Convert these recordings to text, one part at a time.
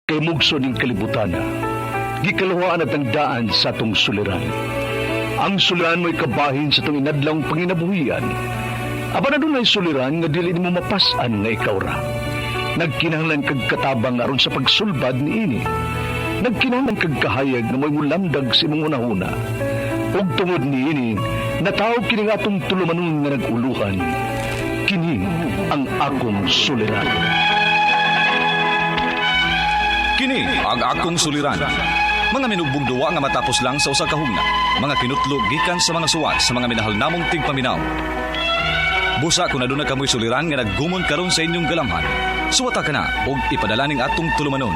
Kay mugso ning kalibutana, gikalawaan at ang daan sa tong suliran. Ang suliran mo'y kabahin sa tong inadlang panginabuhian. Aba na doon ay suliran nga dili mo mapasan nga ikaw ra. Nagkinahanglan kag katabang aron sa pagsulbad ni ini. Nagkinahanglan kag kahayag na mo'y mulamdag sa imong unahuna. Ug tungod ni ini, natawag kini nga atong tulumanon nga naguluhan. Kini ang akong suliran. Kini ang akong suliran. Mga minugbong duwa nga matapos lang sa usa ka hugna. Mga kinutlog gikan sa mga suwat sa mga minahal namong tigpaminaw. Busa kung aduna kamoy suliran nga naggumon karon sa inyong galamhan. Suwata ka na og ipadala ning atong tulumanon.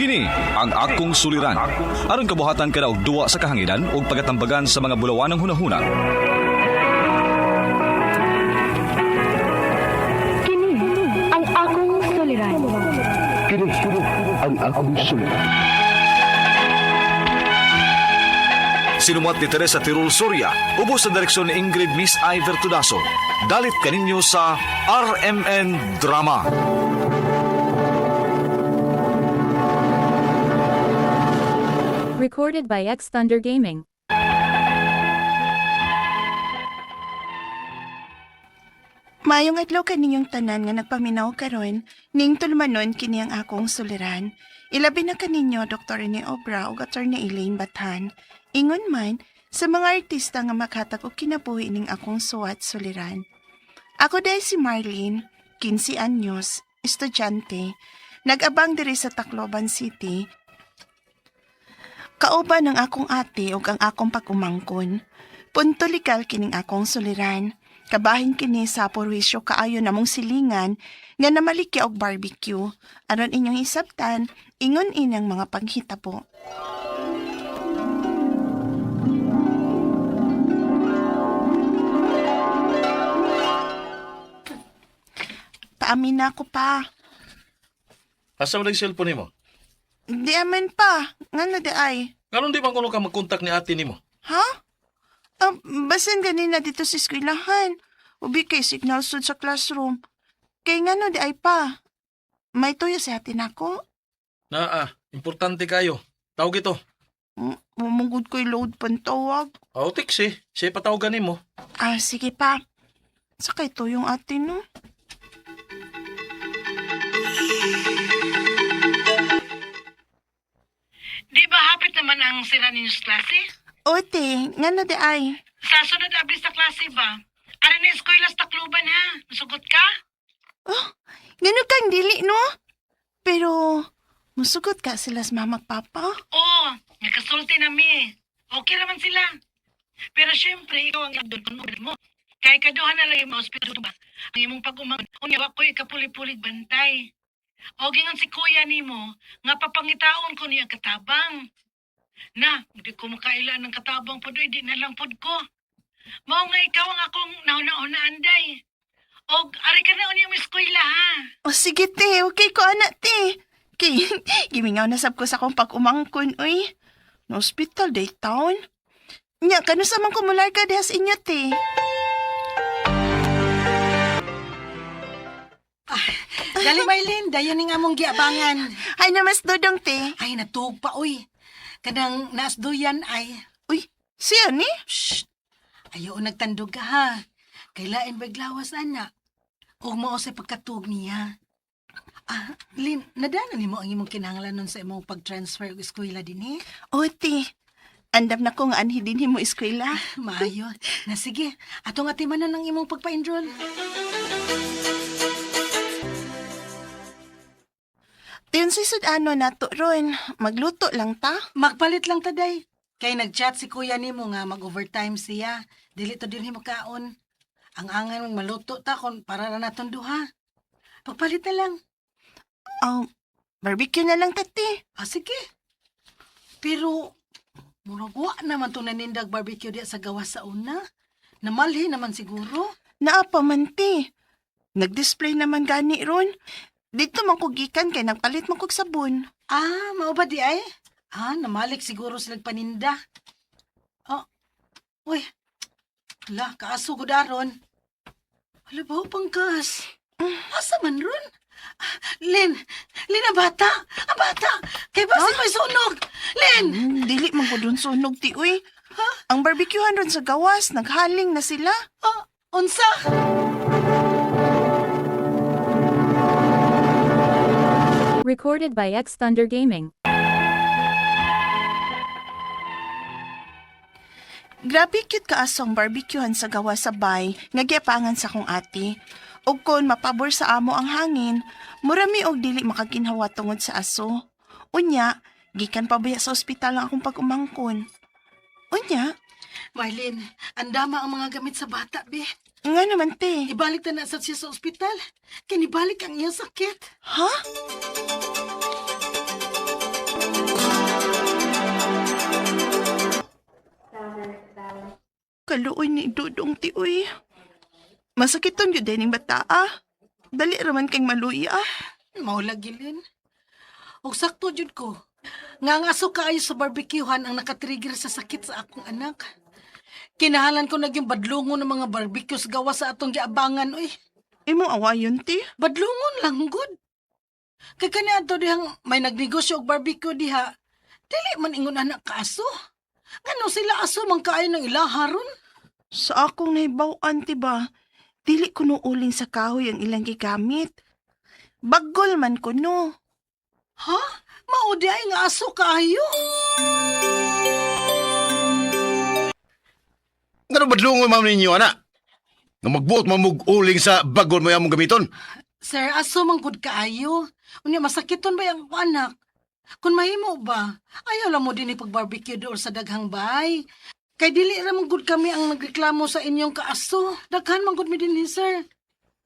Kini ang akong suliran. Aron kabuhatan ka na og duwa sa kahanginan og pagatambagan sa mga bulawan ng hunahuna. Kini ang akong suliran. Kini ang akong suliran. Sinumat ni Teresa Tirul Soria, ubos sa direksyon ni Ingrid Miss Iver Tudaso. Dalit kaninyo sa RMN Drama. Recorded by X Thunder Gaming. Mayong adlaw kaninyong tanan nga nagpaminaw karon, ning tulmanon kini ang akong suliran. Ilabi na kaninyo Dr. Rene Obra ug Attorney Elaine Batan. Ingon man sa mga artista nga makhatag og kinabuhi ning akong suwat suliran. Ako day si Marlene, 15 anyos, estudyante, nag-abang diri sa Tacloban City. Kauban ang akong ate ug ang akong pag-umangkon. Punto legal kining akong suliran. Kabahin kini sa porwisyo kaayo namong silingan nga namalikya og barbecue. Aron inyong isabtan, ingon inang mga panghitabo. Paamin na ako pa. Asa mo na yung cellphone mo? Di aman pa. Nga na di ay. Karon di ba kuno ka mag-contact ni ate nimo? Ha? Basin ganina dito sa eskwelahan. Ubi kay signal sud sa classroom. Kay nga no di ay pa. May tuyo sa atin ako. Importante kayo. Tawag ito. Mumugod ko'y load pantawag. Tiksi. Siya patawagan nimo. Sige pa. Sakay to yung atin no. Di ba hapit naman ang sira ninyong klase? Ote, nga na di ay. Sa sunod abis sa klase ba? Ano na eskwela sa Tacloban ha? Nasugot ka? Ganun kang dili no? Pero, musugot ka sila sa mamak papa? Oo, nakasulti na mi. Okay naman sila. Pero syempre, ikaw ang doon mo. Kaya kaduhan na lang yung hospital ba? Ang imong pag-umang, unya ba ko'y kapuli-pulig bantay. O gingan si kuya nimo, nga papangitaon ko niya katabang. Na, hindi ko makaila ng katabang po doy, di na lang pod ko. Mao nga ikaw ang akong nauna-una anday. O, ari ka na unyang eskwela ha. Sige te, okay ko anak te. Kay, gimingaw na sab ko sa akong pag-umangkon, uy. No hospital, day town. Nya, kano sa man kumular ka dehas inyo te? Dali Maylin, dayon ning among giabangan. Ay namas dodong te. Ay natug pa uy. Kanang naasduyan ay. Uy, siya ni? Shh. Ayaw nagtandog ka ha. Kailain baglawas ana. Ug mao sa pagkatug niya. Lin, nadana nimo ang imong kinahanglan nun sa imong pag-transfer og eskwela dinhi? O te, andam na ko nga anhi din mo eskwela. Maayo. Na sige, atong atimanon ang imong pagpa-enroll. Tiyon si Sudano nato ron, magluto lang ta. Magpalit lang taday. Kay nag-chat si kuya nimo nga mag-overtime siya. Dili to dinhi makaon. Ang angan mong maluto ta kon para na naton duha. Pagpalit na lang. Barbecue na lang tati. Sige. Pero, murag wa naman to nanindag barbecue diya sa gawas sa una. Namalhi naman siguro. Naapa man te. Nag-display naman gani ron. Dito man ko gikan kay nagpalit man kog sabon. Mao ba di ay? Namalik siguro sila paninda. Uy. Hala, kaaso ko daron. Hala ba, pangkas? Asa man ron? Lin, ang bata. Ang bata. Kay basi may sunog. Lin! Dili man ko dun sunog ti uy. Ang barbecuehan ron sa gawas, naghaling na sila. Unsa? Recorded by X Thunder Gaming. Grabe cute ka asong barbecuehan sa gawas sa bay, nga giapangan sa kong ate. Ug kon mapabor sa amo ang hangin, murami og dili makaginhawa tungod sa aso. Unya, gikan pabaya sa ospital ang akong pag-umangkon. Unya, Marlene, andama ang mga gamit sa bata, be. nga naman te. Ibalik na sa siya sa ospital. Kinibalik ang iyang sakit. Ha? Kaluoy ni Dudong ti uy. Masakiton yun din yung bata Dali raman kang maluya Maulagilin. Og sakto jud ko. Nga ang aso kaayo sa barbecuehan ang nakatrigger sa sakit sa akong anak. Kinahalan ko naging badlungon ng mga barbecue sa gawa sa atong giabangan, uy. Imong awayon ti. Badlungon lang, good. Kay kani ato dihang may nagnegosyo og barbecue diha. Dili man ingon anak ka aso. Ngano sila aso man kaayo ng ilaharon? Sa akong nahibaw-an ti ba, dili kuno uling sa kahoy ang ilang gigamit. Baggol man kuno. Ha? Maudi ay nga aso kaayo. Ngano badlungon ma'am ninyo, anak? Nga magbuot mamuguling sa bagol mo yung gamiton? Sir, aso man gud kaayo. Unya masakiton ba yung anak? Kung mahimo ba, ayaw lang mo din ipag-barbecue doon sa daghang bahay. Kay dili ra man gud kami ang nagreklamo sa inyong kaaso. Daghan man gud mi dinhi, sir.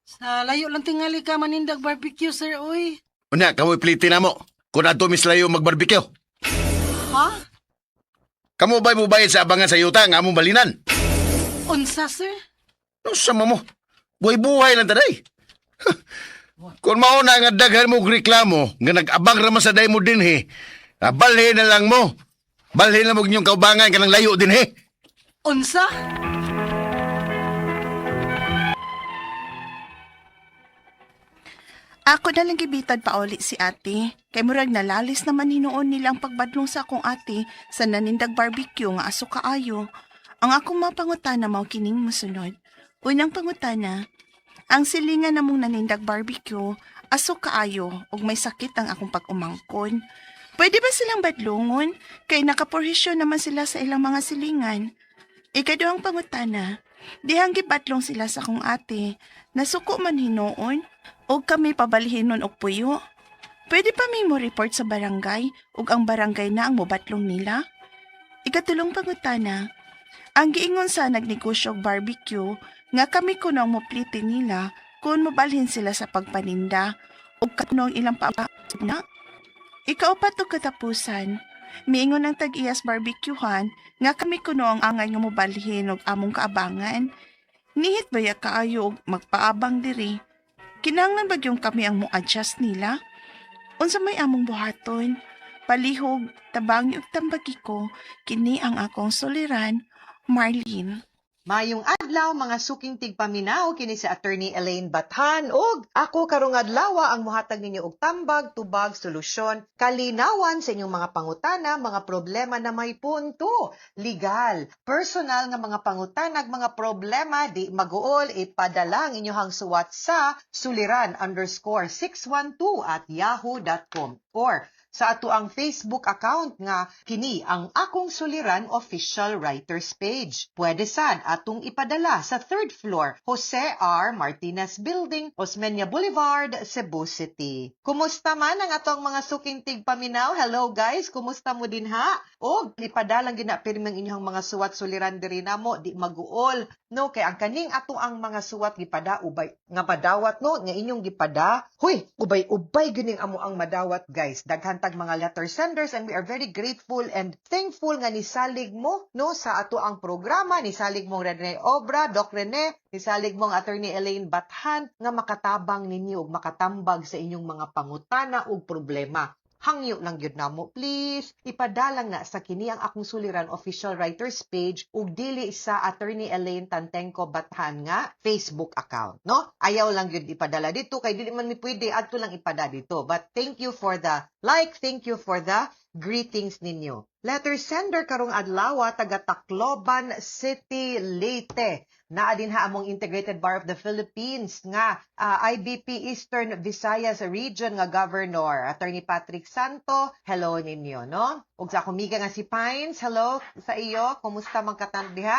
Sa layo lang tingali ka manindag barbecue, sir, uy. Unya, kamoy pliti na mo. Kung ato mislayo magbarbecue. Ha? Kamu ba'y mo bayad sa abangan sa yuta nga among balinan? Unsa, sir? No, sama mo. Buhay-buhay lang taday. Kung mauna nga daghan mo reklamo, nga nag-abang raman sa day mo din balhin na lang mo. Balhin na mo inyong kaubangan ka ng layo din Unsa? Ako na lang gibitad pa uli si ate. Kay murag nalalis naman hinuon nilang pagbadlong sa akong ate sa nanindag barbecue nga aso kaayo. Ang akong mapangutana mao kining mosunod. Unang pangutana, ang silingan namong nanindag barbecue, aso kaayo ug may sakit ang akong pag-umangkon. Pwede ba silang badlongon? Kay nakaporhisyon naman sila sa ilang mga silingan. Ikaduhang pangutana, dihang gibatlong sila sa akong ate, nasuko man hinuon, o kami pabalihinon og puyo. Pwede pa may mo report sa barangay ug ang barangay na ang mobatlong nila? Ikatulong pangutana, ang giingon sa nagnegosyo og barbecue nga kami kuno ang moplite nila kung mobalhin sila sa pagpaninda ug kanong ilang na. Ikaupat og katapusan, miingon ang tag-iyas barbecuehan nga kami kuno ang angay nga mobalhin og among kaabangan. Nihit baya kaayo og magpaabang diri. Kinahanglan ba yung kami ang mo-adjust nila? Unsa may among buhaton? Palihog, tabang ug tambagi ko, kini ang akong soliran, Marlene. Mayong adlaw mga suking tigpaminaw kini si Attorney Elaine Bathan ug ako karong adlaw ang mohatag ninyo og tambag, tubag, solusyon, kalinawan sa inyong mga pangutana, mga problema na may punto, legal, personal nga mga pangutana, mga problema di maguol ipadala ang inyong suwat sa suliran_612@yahoo.com or sa ato ang Facebook account nga kini ang Akong Suliran Official Writers Page. Pwede sad atong ipadala sa 3rd floor, Jose R. Martinez Building, Osmeña Boulevard, Cebu City. Kumusta man ang atong mga suking tigpaminaw? Hello guys, kumusta mo din ha? O ipadalang ginapirmang inyong mga suwat suliran diri namo di maguol no kay ang kaning ato ang mga suwat gipada ubay nga madawat no nga inyong gipada. Huy, ubay gining amo ang madawat guys. Daghan tag mga letter senders and we are very grateful and thankful nga nisalig mo no sa ato ang programa, nisalig mo Rene Obra, Doc Rene, nisalig mong Attorney Elaine Bathan nga makatabang ninyo ug makatambag sa inyong mga pangutana ug problema. hangyo lang gyud namo please ipadalang na sa kini ang akong suliran official writers page ug dili sa Attorney Elaine Tantengco Bathan nga Facebook account, no? Ayaw lang gyud ipadala dito kay dili man mi pwede adto lang ipada dito. But thank you for the like, thank you for the greetings ninyo. Letter sender karong adlaw taga Tacloban City, Leyte. Naa din ha among Integrated Bar of the Philippines nga IBP Eastern Visayas Region nga Governor Attorney Patrick Santo. Hello ninyo, no? Ug sa kumiga nga si Pines, hello sa iyo. Kumusta man katan diha?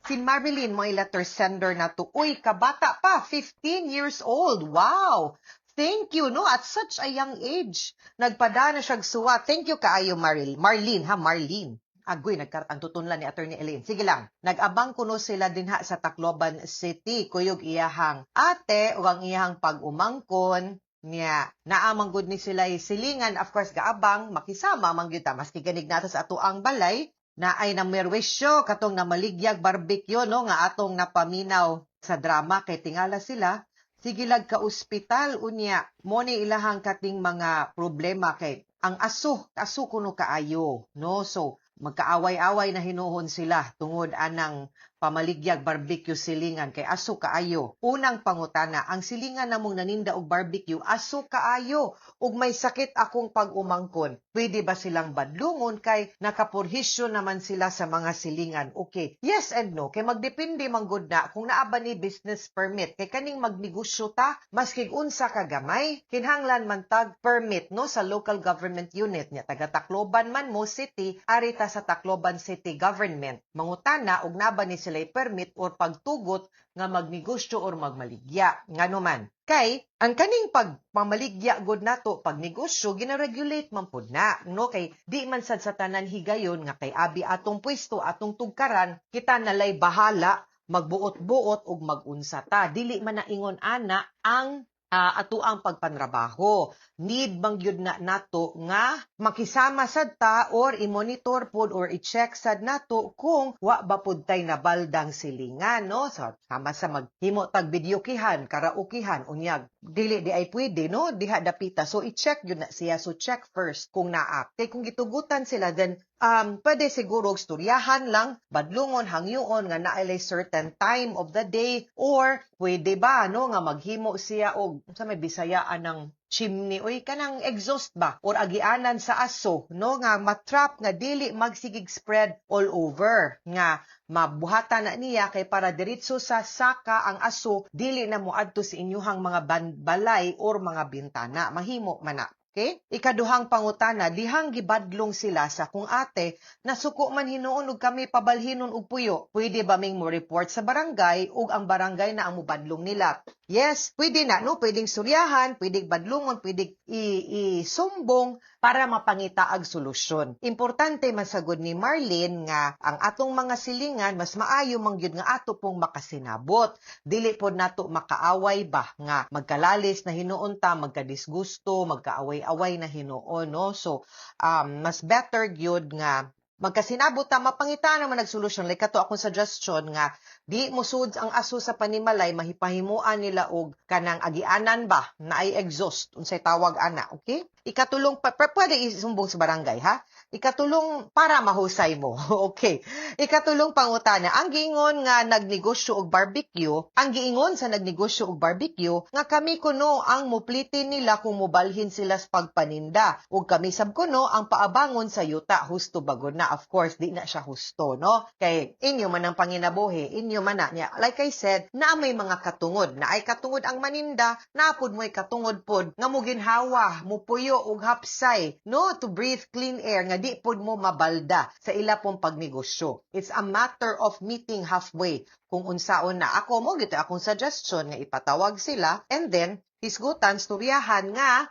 Si Marilyn mo letter sender na to. Uy, kabata pa, 15 years old. Wow! Thank you, no? At such a young age. Nagpadana siyag suwa. Thank you kaayo, Marlene, ha? Marlene. Agoy, ang tutunlan ni Attorney Elaine. Sige lang. Nag-abang kuno sila din ha sa Tacloban City. Kuyog iyahang ate o ang iyahang pag-umangkon niya. Naamang good ni sila silingan. Of course, gaabang, makisama, mangyuta. Maski ganig nato sa ato ang balay na ay namerwisyo katong namaligyag barbecue, no? Nga atong napaminaw sa drama kay tingala sila. Sigilag ka ospital unya mo ni ilahang kating mga problema kay ang aso kuno kaayo, no? So magkaaway-away na hinuhon sila tungod anang pamaligyag barbecue silingan kay aso kaayo. Unang pangutana, ang silingan namong naninda og barbecue aso kaayo ug may sakit akong pag-umangkon. Pwede ba silang badlungon kay nakapurhisyo naman sila sa mga silingan? Okay. Yes and no. Kay magdepende man gud na kung naa ba ni business permit. Kay kaning magnegosyo ta maski unsa ka gamay, kinahanglan man tag permit, no, sa local government unit niya taga Tacloban man mo city, arita sa Tacloban City Government. Mangutana og na ba ni sila permit or pagtugot nga magnegosyo or magmaligya. Ngano man. Kay ang kaning pagmamaligya gud nato pagnegosyo gina-regulate man pud na, no? Kay di man sad sa tanan higayon nga kay abi atong pwesto atong tugkaran kita nalay bahala magbuot-buot ug magunsa ta. Dili man naingon ana ang ato ang pagpanrabaho. Need bang yun na nato nga makisama sad ta or i-monitor pod or i-check sad nato kung wa ba pod tay nabaldang silingan, no? So, sama sa maghimo tag videokihan, karaokehan, unyag. Dili di ay pwede, no? Diha dapita. So, i-check yun na siya. So, check first kung naa. Kay kung gitugutan sila, then pwede siguro storyahan lang, badlungon, hangyoon nga nailay certain time of the day or pwede ba, no, nga maghimo siya og sa may bisayaan ng chimney oy kanang exhaust ba or agianan sa aso, no, nga matrap nga dili magsigig spread all over nga mabuhatan na niya kay para diretso sa saka ang aso dili na moadto sa inyuhang mga balay or mga bintana mahimo man na. Okay? Ikaduhang pangutana, dihang gibadlong sila sa kung ate, nasuko man hinuon og kami pabalhinon og puyo. Pwede ba ming mo report sa barangay ug ang barangay na ang mubadlong nila? Yes, pwede na, no? Pwedeng suryahan, pwedeng badlongon, pwedeng isumbong para mapangitaag solusyon. Importante masagod ni Marlene nga ang atong mga silingan mas maayo man gyud nga ato pong makasinabot. Dili pod nato makaaway ba nga magkalalis na hinuon ta, magkadisgusto, magkaaway-away na hinuon, no? So mas better gyud nga magkasinabot ta mapangita naman nagsolusyon. Like kato akong suggestion nga di musud ang aso sa panimalay mahipahimuan nila og kanang agianan ba na ay exhaust unsay tawag ana, okay? Ikatulong pwede isumbong sa barangay, ha? Ikatulong para mahusay mo. Okay. Ikatulong pangutana, ang giingon nga nagnegosyo og barbecue, ang giingon sa nagnegosyo og barbecue nga kami kuno ang muplitin nila kung mobalhin sila sa pagpaninda ug kami sab kuno ang paabangon sa yuta. Husto bagod na, of course di na siya husto, no? Kay inyo man ang panginabuhi, inyo man na niya. Like I said, na may mga katungod, na ay katungod ang maninda, napod mo'y katungod pod nga mo ginhawa, mo puyo og hapsay, no, to breathe clean air nga di pod mo mabalda sa ila pong pagnegosyo. It's a matter of meeting halfway. Kung unsaon na ako mo gito akong suggestion nga ipatawag sila and then hisgutan storyahan nga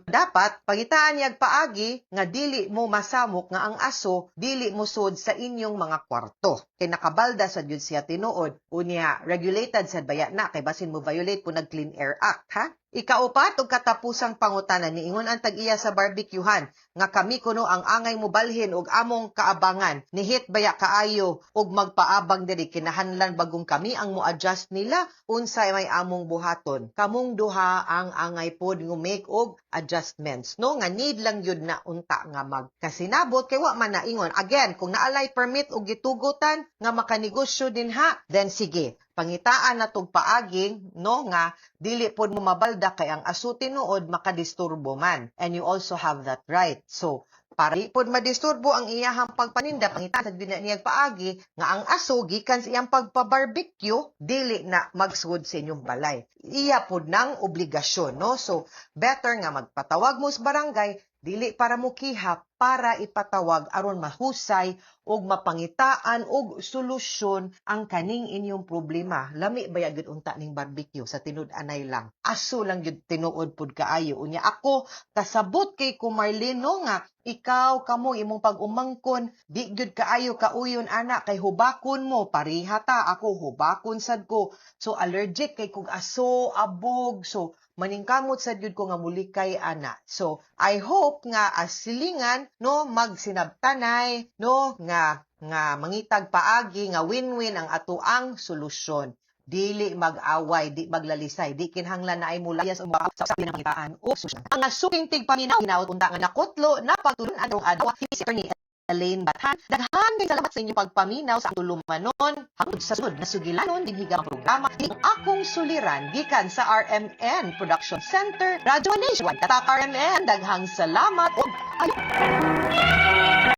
dapat pagitaan yag paagi nga dili mo masamok nga ang aso dili mo sud sa inyong mga kwarto kay nakabalda sa gyud siya tinuod unya regulated sad baya na kay basin mo violate po nag Clean Air Act, ha? Ikaupat og katapusang pangutanan niingon ang tag-iya sa barbecuehan nga kami kuno ang angay mo balhin og among kaabangan nihit baya kaayo og magpaabang diri kinahanglan bagong kami ang mo-adjust nila unsay may among buhaton. Kamong duha ang angay pod nga make og adjustments no nga need lang yun na unta nga magkasinabot kay wa man naingon again kung naalay permit og gitugutan nga makanegosyo din ha then sige pangitaan na tong paaging no nga dili pod mo mabalda kay ang aso tinuod makadisturbo man and you also have that right so para di pod madisturbo ang iyahang pagpaninda pangitaan sa niyang paagi nga ang aso gikan sa iyang pagpabarbecue dili na magsugod sa inyong balay iya pod nang obligasyon no so better nga magpatawag mo sa barangay dili para mo kihap para ipatawag aron mahusay og mapangitaan og solusyon ang kaning inyong problema. Lami baya gid unta ning barbecue sa tinud-anay lang. Aso lang gyud tinuod pud kaayo. Unya ako kasabot kay ko Marlene nga ikaw kamo imong pag-umangkon di gyud kaayo kauyon ana kay hubakon mo pareha ta ako hubakon sad ko. So allergic kay kog aso abog so maningkamot sad gyud ko nga mulikay ana. So I hope nga as silingan no magsinabtanay no nga mangitag paagi nga win-win ang atoang solusyon. Dili mag-away, di maglalisay, di kinahanglan na ay mulayas o sa pinangitaan o solusyon. Ang suking tigpaminaw hinaut unta nga nakutlo na pagtulon adtong adlaw si Attorney Elaine Bathan. Daghan kay salamat sa inyong pagpaminaw sa tulumanon hangtod sa sunod na sugilanon din higang programa ang akong suliran gikan sa RMN Production Center Radyo Nationwide. Tatak RMN daghang salamat ug